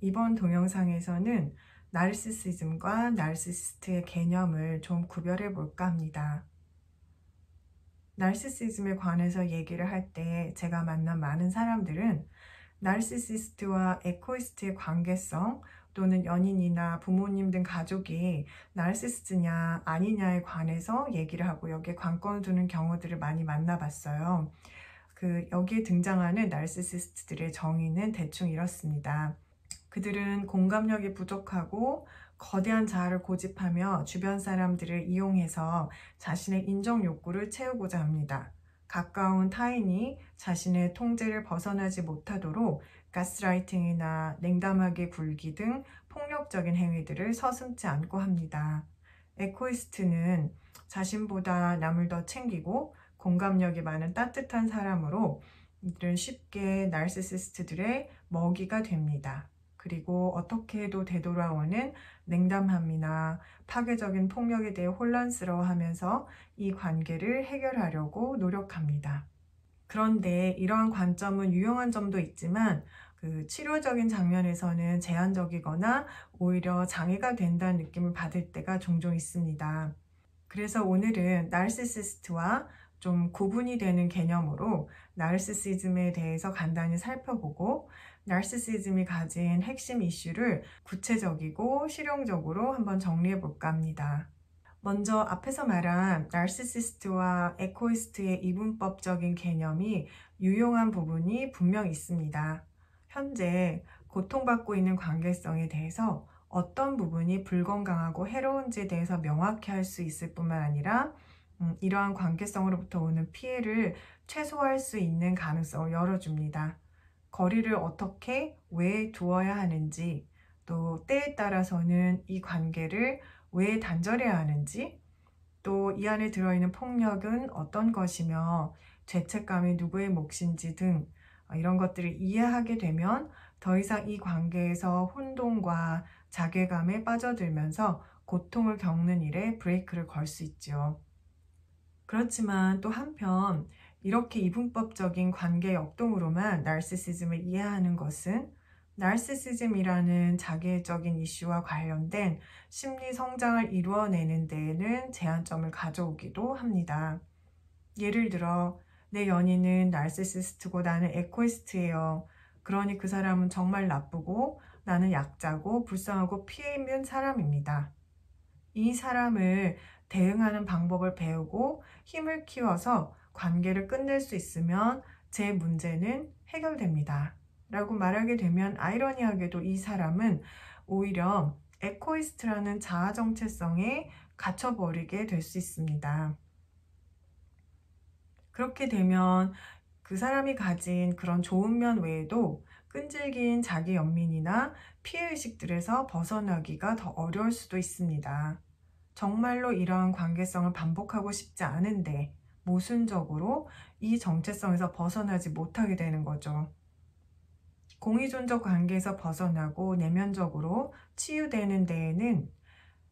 이번 동영상에서는 나르시시즘과 나르시시스트의 개념을 좀 구별해 볼까 합니다. 나르시시즘에 관해서 얘기를 할 때 제가 만난 많은 사람들은 나르시시스트와 에코이스트의 관계성 또는 연인이나 부모님 등 가족이 나르시시스트냐 아니냐에 관해서 얘기를 하고 여기에 관건을 두는 경우들을 많이 만나봤어요. 여기에 등장하는 나르시시스트들의 정의는 대충 이렇습니다. 그들은 공감력이 부족하고 거대한 자아를 고집하며 주변 사람들을 이용해서 자신의 인정 욕구를 채우고자 합니다. 가까운 타인이 자신의 통제를 벗어나지 못하도록 가스라이팅이나 냉담하게 굴기 등 폭력적인 행위들을 서슴지 않고 합니다. 에코이스트는 자신보다 남을 더 챙기고 공감력이 많은 따뜻한 사람으로 이들은 쉽게 나르시시스트들의 먹이가 됩니다. 그리고 어떻게 해도 되돌아오는 냉담함이나 파괴적인 폭력에 대해 혼란스러워하면서 이 관계를 해결하려고 노력합니다. 그런데 이러한 관점은 유용한 점도 있지만 치료적인 장면에서는 제한적이거나 오히려 장애가 된다는 느낌을 받을 때가 종종 있습니다. 그래서 오늘은 나르시시스트와 좀 구분이 되는 개념으로 나르시시즘에 대해서 간단히 살펴보고 나르시시즘이 가진 핵심 이슈를 구체적이고 실용적으로 한번 정리해 볼까 합니다. 먼저 앞에서 말한 나르시시스트와 에코이스트의 이분법적인 개념이 유용한 부분이 분명 있습니다. 현재 고통받고 있는 관계성에 대해서 어떤 부분이 불건강하고 해로운지에 대해서 명확히 할 수 있을 뿐만 아니라 이러한 관계성으로부터 오는 피해를 최소화할 수 있는 가능성을 열어줍니다. 거리를 어떻게, 왜 두어야 하는지, 또 때에 따라서는 이 관계를 왜 단절해야 하는지, 또 이 안에 들어있는 폭력은 어떤 것이며 죄책감이 누구의 몫인지 등 이런 것들을 이해하게 되면 더 이상 이 관계에서 혼동과 자괴감에 빠져들면서 고통을 겪는 일에 브레이크를 걸 수 있죠. 그렇지만 또 한편 이렇게 이분법적인 관계 역동으로만 나르시시즘을 이해하는 것은 나르시시즘이라는 자기애적인 이슈와 관련된 심리 성장을 이루어내는 데에는 제한점을 가져오기도 합니다. 예를 들어 내 연인은 나르시시스트고 나는 에코이스트예요. 그러니 그 사람은 정말 나쁘고 나는 약자고 불쌍하고 피해 있는 사람입니다. 이 사람을 대응하는 방법을 배우고 힘을 키워서 관계를 끝낼 수 있으면 제 문제는 해결됩니다. 라고 말하게 되면 아이러니하게도 이 사람은 오히려 에코이스트라는 자아 정체성에 갇혀버리게 될 수 있습니다. 그렇게 되면 그 사람이 가진 그런 좋은 면 외에도 끈질긴 자기 연민이나 피해의식들에서 벗어나기가 더 어려울 수도 있습니다. 정말로 이러한 관계성을 반복하고 싶지 않은데 모순적으로 이 정체성에서 벗어나지 못하게 되는 거죠. 공의존적 관계에서 벗어나고 내면적으로 치유되는 데에는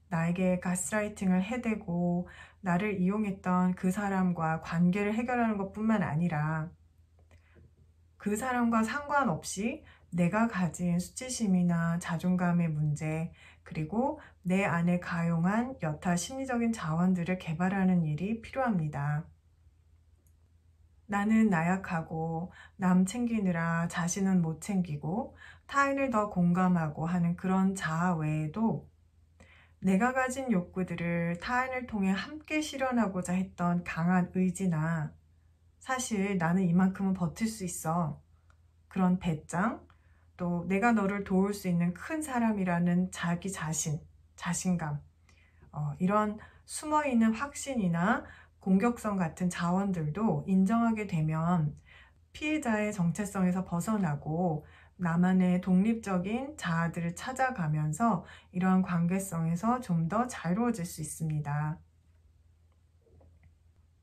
나에게 가스라이팅을 해대고 나를 이용했던 그 사람과 관계를 해결하는 것뿐만 아니라 그 사람과 상관없이 내가 가진 수치심이나 자존감의 문제, 그리고 내 안에 가용한 여타 심리적인 자원들을 개발하는 일이 필요합니다. 나는 나약하고 남 챙기느라 자신은 못 챙기고 타인을 더 공감하고 하는 그런 자아 외에도 내가 가진 욕구들을 타인을 통해 함께 실현하고자 했던 강한 의지나 사실 나는 이만큼은 버틸 수 있어. 그런 배짱, 또 내가 너를 도울 수 있는 큰 사람이라는 자기 자신, 자신감, 이런 숨어있는 확신이나 공격성 같은 자원들도 인정하게 되면 피해자의 정체성에서 벗어나고 나만의 독립적인 자아들을 찾아가면서 이러한 관계성에서 좀 더 자유로워질 수 있습니다.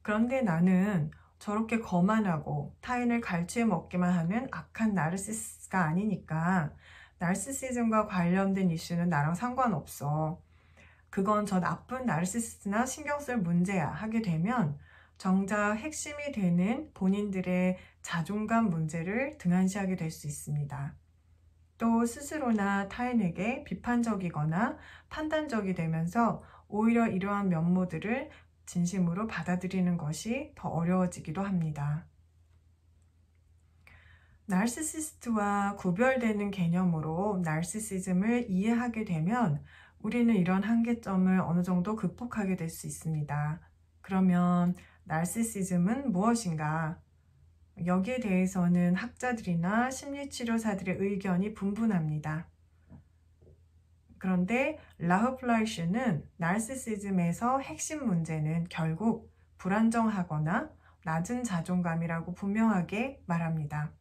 그런데 나는 저렇게 거만하고 타인을 갈취해 먹기만 하는 악한 나르시시스트가 아니니까 나르시시즘과 관련된 이슈는 나랑 상관없어. 그건 저 나쁜 나르시시스트나 신경 쓸 문제야 하게 되면 정작 핵심이 되는 본인들의 자존감 문제를 등한시하게 될 수 있습니다. 또 스스로나 타인에게 비판적이거나 판단적이 되면서 오히려 이러한 면모들을 진심으로 받아들이는 것이 더 어려워지기도 합니다. 나르시시스트와 구별되는 개념으로 나르시시즘을 이해하게 되면 우리는 이런 한계점을 어느 정도 극복하게 될 수 있습니다. 그러면 나르시시즘은 무엇인가? 여기에 대해서는 학자들이나 심리치료사들의 의견이 분분합니다. 그런데 라흐플라이슈는 나르시시즘에서 핵심 문제는 결국 불안정하거나 낮은 자존감이라고 분명하게 말합니다.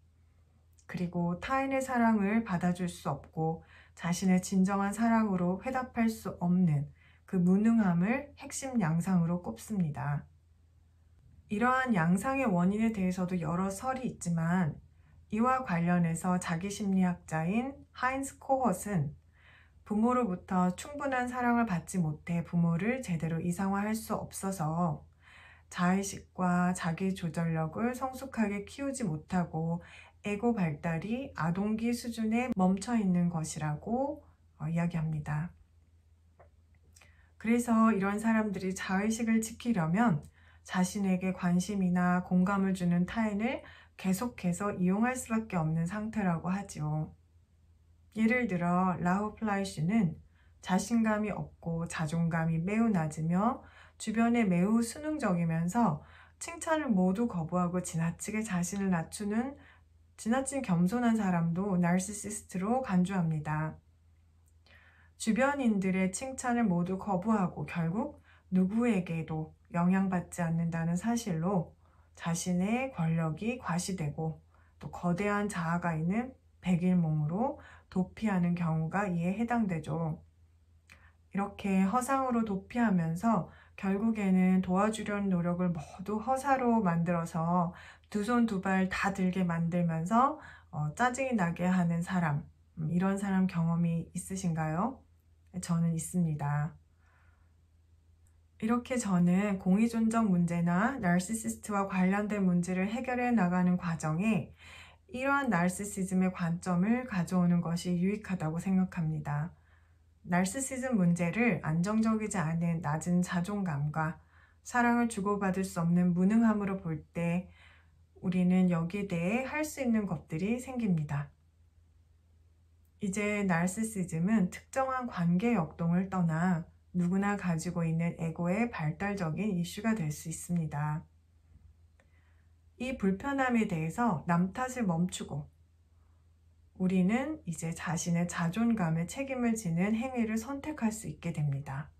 그리고 타인의 사랑을 받아줄 수 없고 자신의 진정한 사랑으로 회답할 수 없는 그 무능함을 핵심 양상으로 꼽습니다. 이러한 양상의 원인에 대해서도 여러 설이 있지만 이와 관련해서 자기심리학자인 하인스 코헛은 부모로부터 충분한 사랑을 받지 못해 부모를 제대로 이상화할 수 없어서 자의식과 자기 조절력을 성숙하게 키우지 못하고 에고 발달이 아동기 수준에 멈춰 있는 것이라고 이야기합니다. 그래서 이런 사람들이 자의식을 지키려면 자신에게 관심이나 공감을 주는 타인을 계속해서 이용할 수밖에 없는 상태라고 하죠. 예를 들어 라흐플라이슈는 자신감이 없고 자존감이 매우 낮으며 주변에 매우 수능적이면서 칭찬을 모두 거부하고 지나치게 자신을 낮추는 지나친 겸손한 사람도 나르시시스트로 간주합니다. 주변인들의 칭찬을 모두 거부하고 결국 누구에게도 영향받지 않는다는 사실로 자신의 권력이 과시되고 또 거대한 자아가 있는 백일몽으로 도피하는 경우가 이에 해당되죠. 이렇게 허상으로 도피하면서 결국에는 도와주려는 노력을 모두 허사로 만들어서 두 손 두 발 다 들게 만들면서 짜증이 나게 하는 사람, 이런 사람 경험이 있으신가요? 저는 있습니다. 이렇게 저는 공의존적 문제나 나르시시스트와 관련된 문제를 해결해 나가는 과정에 이러한 나르시시즘의 관점을 가져오는 것이 유익하다고 생각합니다. 나르시시즘 문제를 안정적이지 않은 낮은 자존감과 사랑을 주고받을 수 없는 무능함으로 볼 때 우리는 여기에 대해 할 수 있는 것들이 생깁니다. 이제 나르시시즘은 특정한 관계 역동을 떠나 누구나 가지고 있는 에고의 발달적인 이슈가 될 수 있습니다. 이 불편함에 대해서 남 탓을 멈추고 우리는 이제 자신의 자존감에 책임을 지는 행위를 선택할 수 있게 됩니다.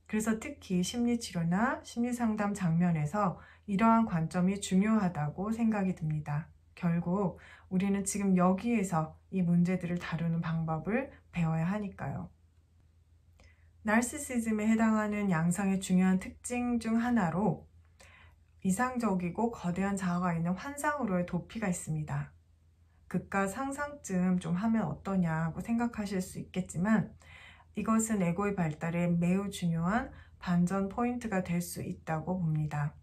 그래서 특히 심리치료나 심리상담 장면에서 이러한 관점이 중요하다고 생각이 듭니다. 결국 우리는 지금 여기에서 이 문제들을 다루는 방법을 배워야 하니까요. 나르시시즘에 해당하는 양상의 중요한 특징 중 하나로 이상적이고 거대한 자아가 있는 환상으로의 도피가 있습니다. 극과 상상쯤 좀 하면 어떠냐고 생각하실 수 있겠지만 이것은 에고의 발달에 매우 중요한 반전 포인트가 될 수 있다고 봅니다.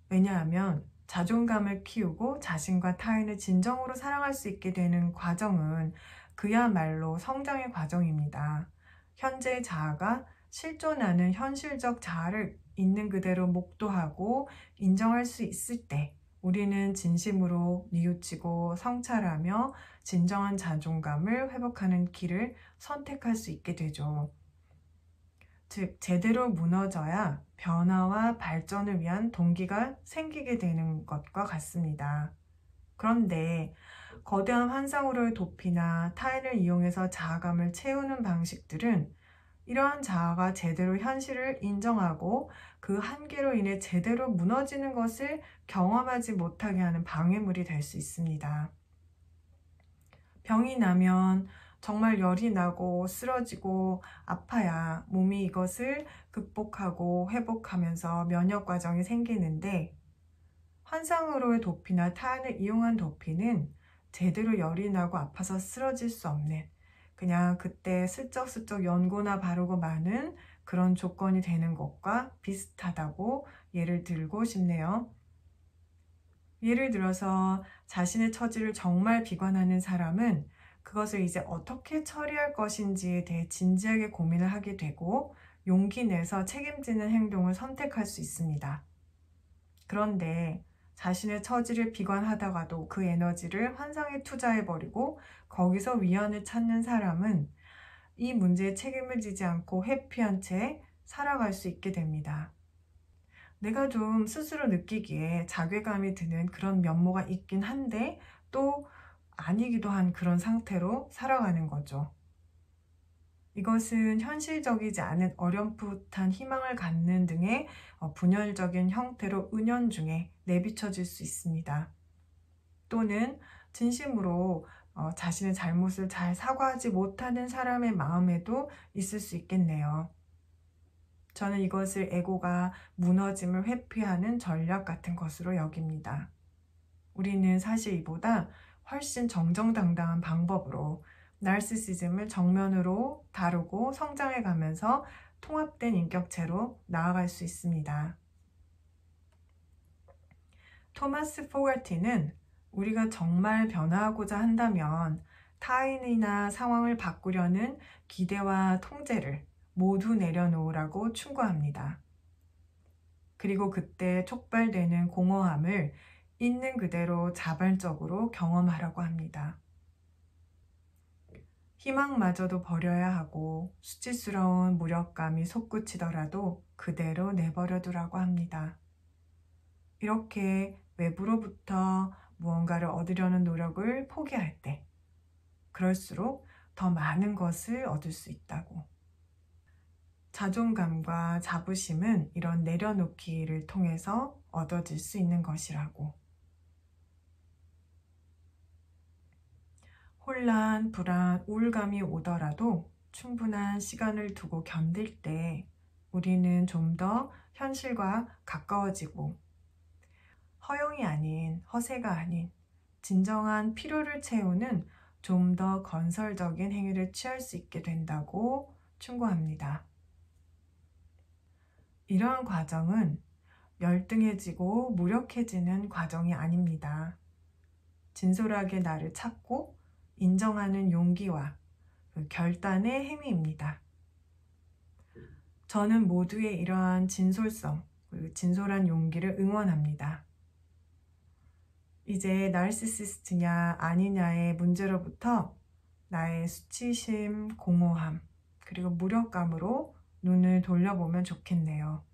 왜냐하면 자존감을 키우고 자신과 타인을 진정으로 사랑할 수 있게 되는 과정은 그야말로 성장의 과정입니다. 현재의 자아가 실존하는 현실적 자아를 있는 그대로 목도하고 인정할 수 있을 때 우리는 진심으로 뉘우치고 성찰하며 진정한 자존감을 회복하는 길을 선택할 수 있게 되죠. 즉, 제대로 무너져야 변화와 발전을 위한 동기가 생기게 되는 것과 같습니다. 그런데 거대한 환상으로의 도피나 타인을 이용해서 자아감을 채우는 방식들은 이러한 자아가 제대로 현실을 인정하고 그 한계로 인해 제대로 무너지는 것을 경험하지 못하게 하는 방해물이 될 수 있습니다. 병이 나면 정말 열이 나고 쓰러지고 아파야 몸이 이것을 극복하고 회복하면서 면역 과정이 생기는데 환상으로의 도피나 타인을 이용한 도피는 제대로 열이 나고 아파서 쓰러질 수 없는 그냥 그때 슬쩍슬쩍 연고나 바르고 마는 그런 조건이 되는 것과 비슷하다고 예를 들고 싶네요. 예를 들어서 자신의 처지를 정말 비관하는 사람은 그것을 이제 어떻게 처리할 것인지에 대해 진지하게 고민을 하게 되고 용기 내서 책임지는 행동을 선택할 수 있습니다. 그런데 자신의 처지를 비관하다가도 그 에너지를 환상에 투자해버리고 거기서 위안을 찾는 사람은 이 문제에 책임을 지지 않고 회피한 채 살아갈 수 있게 됩니다. 내가 좀 스스로 느끼기에 자괴감이 드는 그런 면모가 있긴 한데 또 아니기도 한 그런 상태로 살아가는 거죠. 이것은 현실적이지 않은 어렴풋한 희망을 갖는 등의 분열적인 형태로 은연중에 내비쳐질 수 있습니다. 또는 진심으로 자신의 잘못을 잘 사과하지 못하는 사람의 마음에도 있을 수 있겠네요. 저는 이것을 에고가 무너짐을 회피하는 전략 같은 것으로 여깁니다. 우리는 사실 이보다 훨씬 정정당당한 방법으로 나르시시즘을 정면으로 다루고 성장해 가면서 통합된 인격체로 나아갈 수 있습니다. 토마스 포가티는 우리가 정말 변화하고자 한다면 타인이나 상황을 바꾸려는 기대와 통제를 모두 내려놓으라고 충고합니다. 그리고 그때 촉발되는 공허함을 있는 그대로 자발적으로 경험하라고 합니다. 희망마저도 버려야 하고 수치스러운 무력감이 솟구치더라도 그대로 내버려 두라고 합니다. 이렇게 외부로부터 무언가를 얻으려는 노력을 포기할 때 그럴수록 더 많은 것을 얻을 수 있다고. 자존감과 자부심은 이런 내려놓기를 통해서 얻어질 수 있는 것이라고. 혼란, 불안, 우울감이 오더라도 충분한 시간을 두고 견딜 때 우리는 좀 더 현실과 가까워지고 허용이 아닌, 허세가 아닌 진정한 필요를 채우는 좀 더 건설적인 행위를 취할 수 있게 된다고 충고합니다. 이러한 과정은 열등해지고 무력해지는 과정이 아닙니다. 진솔하게 나를 찾고 인정하는 용기와 그 결단의 행위입니다. 저는 모두의 이러한 진솔성, 그리고 진솔한 용기를 응원합니다. 이제 나르시시스트냐 아니냐의 문제로부터 나의 수치심, 공허함, 그리고 무력감으로 눈을 돌려보면 좋겠네요.